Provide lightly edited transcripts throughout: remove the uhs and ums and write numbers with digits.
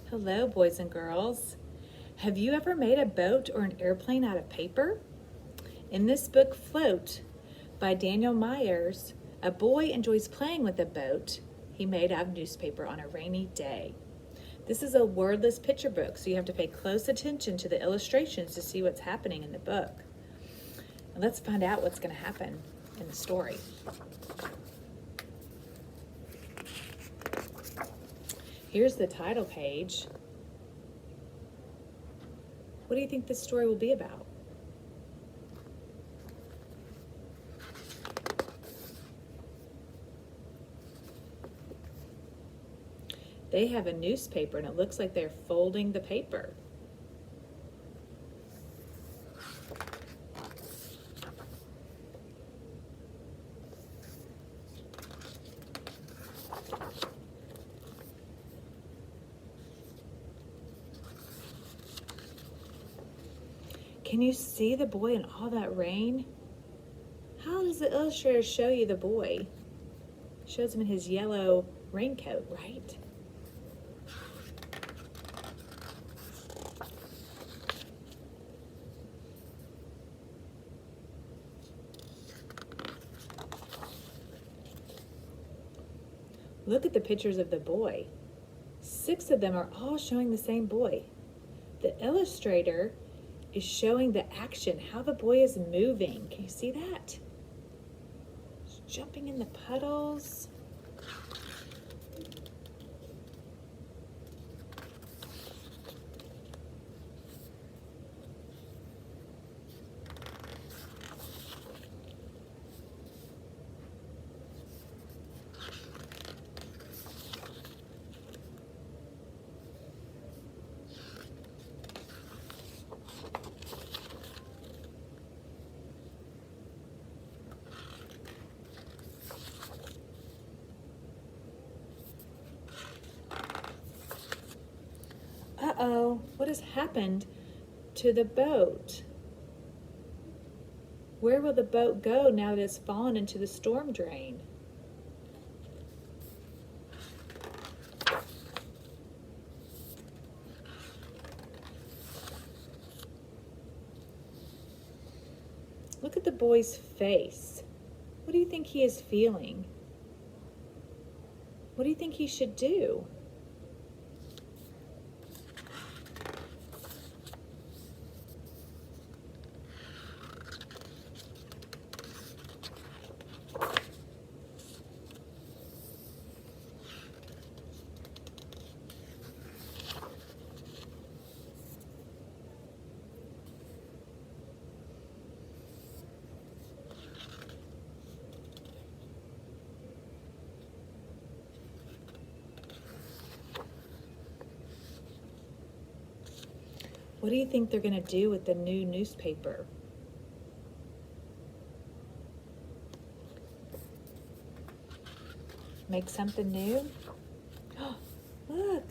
Hello, boys and girls. Have you ever made a boat or an airplane out of paper? In this book, Float, by Daniel Myers, a boy enjoys playing with a boat he made out of newspaper on a rainy day. This is a wordless picture book, so you have to pay close attention to the illustrations to see what's happening in the book. And let's find out what's going to happen in the story. Here's the title page. What do you think this story will be about? They have a newspaper and it looks like they're folding the paper. Can you see the boy in all that rain? How does the illustrator show you the boy? Shows him in his yellow raincoat, right? Look at the pictures of the boy. 6 of them are all showing the same boy. The illustrator is showing the action, how the boy is moving. Can you see that? He's jumping in the puddles. Uh-oh, what has happened to the boat? Where will the boat go now that it's fallen into the storm drain? Look at the boy's face. What do you think he is feeling? What do you think he should do? What do you think they're going to do with the new newspaper? Make something new? Oh, look.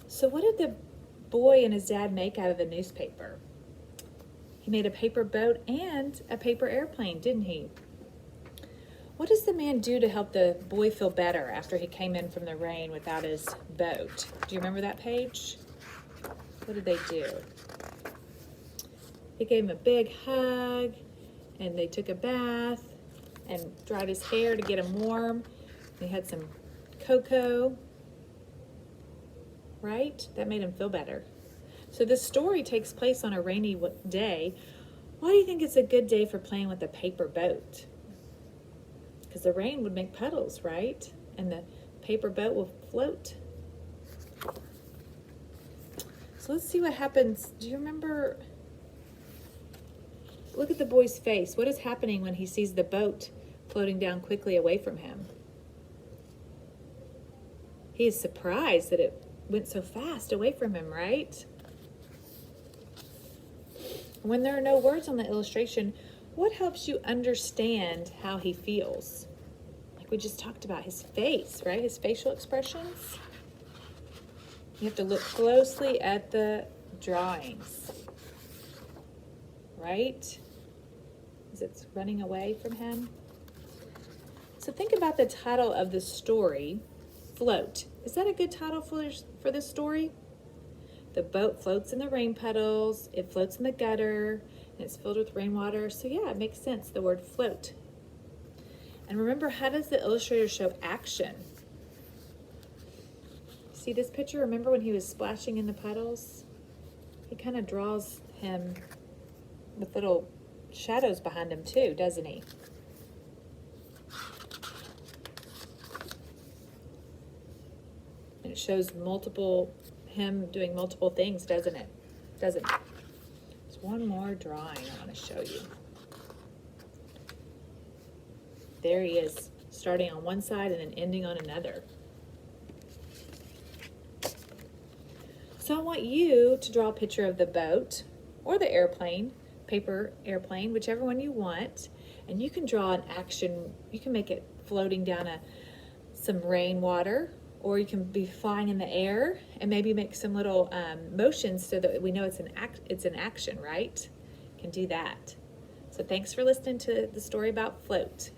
So what did the boy and his dad make out of the newspaper? He made a paper boat and a paper airplane, didn't he? What does the man do to help the boy feel better after he came in from the rain without his boat? Do you remember that page? What did they do? They gave him a big hug, and they took a bath and dried his hair to get him warm. They had some cocoa, right? That made him feel better. So this story takes place on a rainy day. Why do you think it's a good day for playing with a paper boat? Because the rain would make puddles, right? And the paper boat will float. So let's see what happens. Do you remember? Look at the boy's face. What is happening when he sees the boat floating down quickly away from him? He is surprised that it went so fast away from him, right? When there are no words on the illustration, what helps you understand how he feels? Like we just talked about, his face, right? His facial expressions. You have to look closely at the drawings, right? As it's running away from him. So think about the title of the story, Float. Is that a good title for this story? The boat floats in the rain puddles, it floats in the gutter, and it's filled with rainwater. So yeah, it makes sense, the word float. And remember, how does the illustrator show action? See this picture? Remember when he was splashing in the puddles? He kind of draws him with little shadows behind him too, doesn't he? And it shows him doing multiple things, doesn't it? There's one more drawing I want to show you. There he is, starting on one side and then ending on another. So I want you to draw a picture of the boat or the airplane, paper airplane, whichever one you want. And you can draw an action. You can make it floating down some rainwater, or you can be flying in the air and maybe make some little motions so that we know it's an action, right? You can do that. So thanks for listening to the story about Float.